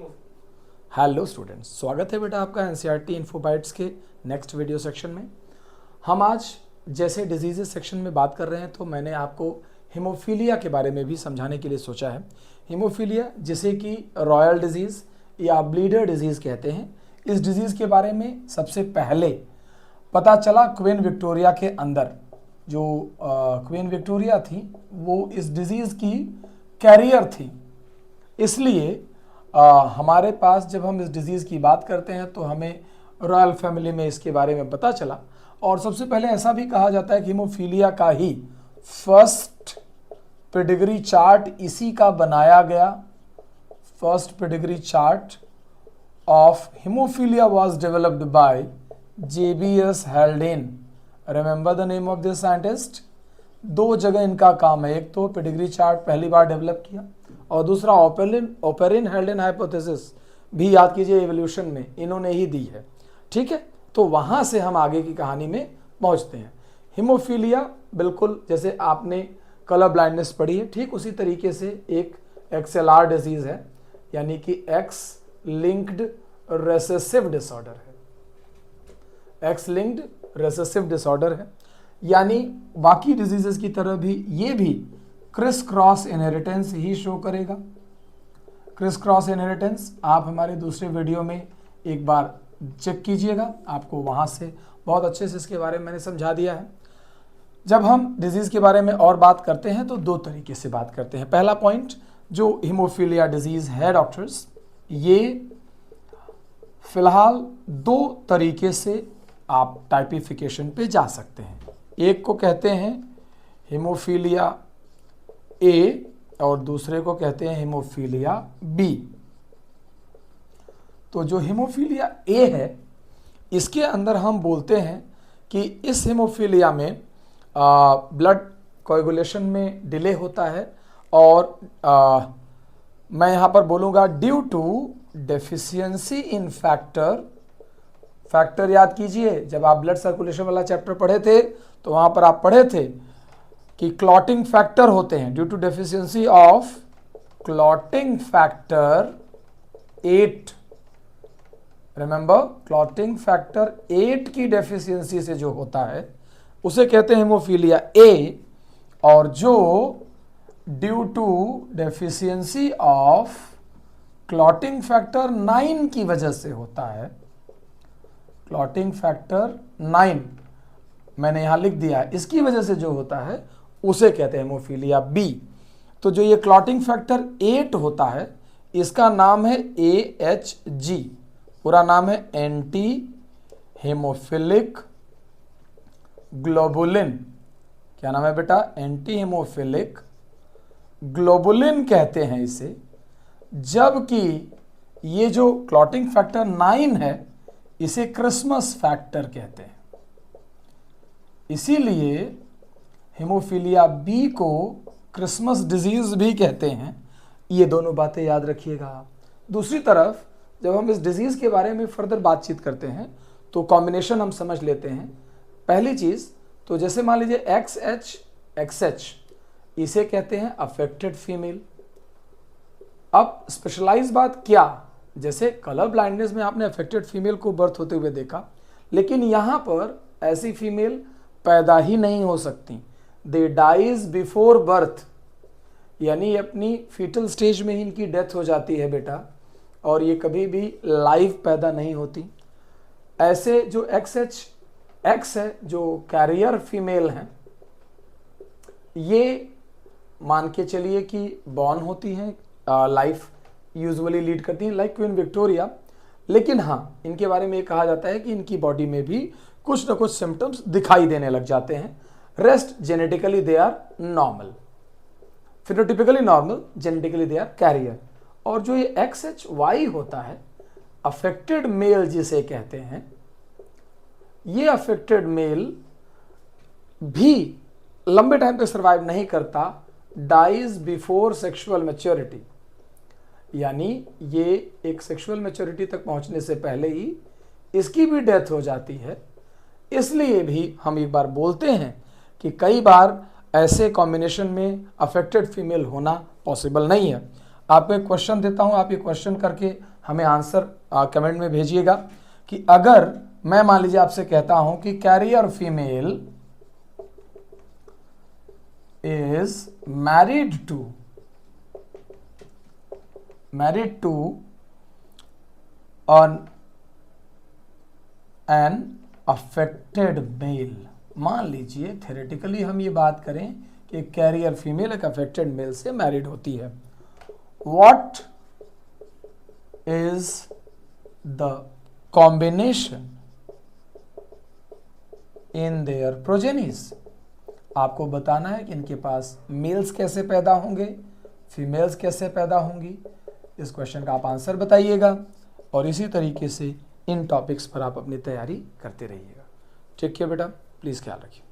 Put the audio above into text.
Hello students, स्वागत है बेटा आपका एनसीईआरटी इन्फोबाइट्स के नेक्स्ट वीडियो सेक्शन में। हम आज जैसे डिजीजेज सेक्शन में बात कर रहे हैं तो मैंने आपको हीमोफीलिया के बारे में भी समझाने के लिए सोचा है। हीमोफीलिया जिसे कि रॉयल डिजीज़ या ब्लीडर डिजीज़ कहते हैं, इस डिजीज़ के बारे में सबसे पहले पता चला क्वीन विक्टोरिया के अंदर। जो क्वीन विक्टोरिया थी वो इस डिजीज़ की कैरियर थी, इसलिए हमारे पास जब हम इस डिज़ीज़ की बात करते हैं तो हमें रॉयल फैमिली में इसके बारे में पता चला। और सबसे पहले ऐसा भी कहा जाता है कि हीमोफीलिया का ही फर्स्ट पेडिग्री चार्ट इसी का बनाया गया। First pedigree chart of haemophilia was developed by JBS हेल्डेन। Remember the name of this scientist. दो जगह इनका काम है, एक तो पेडिग्री चार्ट पहली बार डेवलप किया और दूसरा ओपेरिन हेल्डेन हाइपोथेसिस भी याद कीजिए, एवोल्यूशन में इन्होंने ही दी है। ठीक है, तो वहाँ से हम आगे की कहानी में पहुँचते हैं। हीमोफीलिया बिल्कुल जैसे आपने कलर ब्लाइंडनेस पढ़ी है, ठीक उसी तरीके से एक XLR डिजीज़ है, यानी कि एक्स लिंक्ड रेसेसिव डिसऑर्डर है। एक्स लिंक्ड रेसेसिव डिसऑर्डर है, यानी बाकी डिजीजेस की तरह भी ये भी क्रिस क्रॉस इनहेरिटेंस ही शो करेगा। क्रिस क्रॉस इनहेरिटेंस आप हमारे दूसरे वीडियो में एक बार चेक कीजिएगा, आपको वहाँ से बहुत अच्छे से इसके बारे में मैंने समझा दिया है। जब हम डिजीज़ के बारे में और बात करते हैं तो दो तरीके से बात करते हैं। पहला पॉइंट, जो हीमोफीलिया डिजीज़ है डॉक्टर्स, ये फिलहाल दो तरीके से आप टाइपिफिकेशन पे जा सकते हैं। एक को कहते हैं हीमोफीलिया ए और दूसरे को कहते हैं हीमोफीलिया बी। तो जो हीमोफीलिया ए है, इसके अंदर हम बोलते हैं कि इस हीमोफीलिया में ब्लड कोएगुलेशन में डिले होता है और मैं यहाँ पर बोलूँगा due to deficiency in factor याद कीजिए, जब आप ब्लड सर्कुलेशन वाला चैप्टर पढ़े थे तो वहाँ पर आप पढ़े थे कि क्लॉटिंग फैक्टर होते हैं। Due to deficiency of clotting factor 8, remember clotting factor 8 की डेफिशिएंसी से जो होता है उसे कहते हैं हीमोफीलिया ए। और जो due to deficiency of clotting factor 9 की वजह से होता है, क्लॉटिंग फैक्टर 9 मैंने यहाँ लिख दिया है, इसकी वजह से जो होता है उसे कहते हैं हीमोफीलिया बी। तो जो ये क्लॉटिंग फैक्टर 8 होता है, इसका नाम है AHG, पूरा नाम है एंटी हेमोफिलिक ग्लोबुलिन। क्या नाम है बेटा? एंटी हेमोफिलिक ग्लोबुलिन कहते हैं इसे। जबकि ये जो क्लॉटिंग फैक्टर 9 है, इसे क्रिसमस फैक्टर कहते हैं। इसीलिए हीमोफीलिया बी को क्रिसमस डिजीज भी कहते हैं। ये दोनों बातें याद रखिएगा आप। दूसरी तरफ जब हम इस डिजीज के बारे में फर्दर बातचीत करते हैं तो कॉम्बिनेशन हम समझ लेते हैं। पहली चीज तो जैसे मान लीजिए XH XH, इसे कहते हैं अफेक्टेड फीमेल। अब स्पेशलाइज बात क्या, जैसे कलर ब्लाइंडनेस में आपने अफेक्टेड फीमेल को बर्थ होते हुए देखा, लेकिन यहाँ पर ऐसी फीमेल पैदा ही नहीं हो सकती। दे डाइज बिफोर बर्थ, यानी अपनी फीटल स्टेज में ही इनकी डेथ हो जाती है बेटा, और ये कभी भी लाइव पैदा नहीं होती। ऐसे जो XH है, जो कैरियर फीमेल हैं, ये मान के चलिए कि बॉर्न होती हैं, लाइफ यूजुअली लीड करती हैं लाइक क्वीन विक्टोरिया। लेकिन हाँ, इनके बारे में ये कहा जाता है कि इनकी बॉडी में भी कुछ न कुछ सिम्टम्स दिखाई देने लग जाते हैं। Rest genetically they are normal, phenotypically normal, genetically they are carrier. और जो ये XHY होता है, अफेक्टेड मेल जिसे कहते हैं, ये अफेक्टेड मेल भी लंबे टाइम तक सर्वाइव नहीं करता, डाइज बिफोर सेक्सुअल मैच्योरिटी, यानी ये एक सेक्सुअल मैच्योरिटी तक पहुंचने से पहले ही इसकी भी डेथ हो जाती है। इसलिए भी हम एक बार बोलते हैं कि कई बार ऐसे कॉम्बिनेशन में अफेक्टेड फीमेल होना पॉसिबल नहीं है। आपको एक क्वेश्चन देता हूं, आप ये क्वेश्चन करके हमें आंसर कमेंट में भेजिएगा कि अगर मैं मान लीजिए आपसे कहता हूं कि carrier female is married to an affected male। मान लीजिए थेरेटिकली हम ये बात करें कि कैरियर फीमेल एक अफेक्टेड मेल से मैरिड होती है। What is the combination in their progenies. आपको बताना है कि इनके पास मेल्स कैसे पैदा होंगे, फीमेल्स कैसे पैदा होंगी। इस क्वेश्चन का आप आंसर बताइएगा और इसी तरीके से इन टॉपिक्स पर आप अपनी तैयारी करते रहिएगा। ठीक है बेटा, प्लीज़ ख्याल रखिए।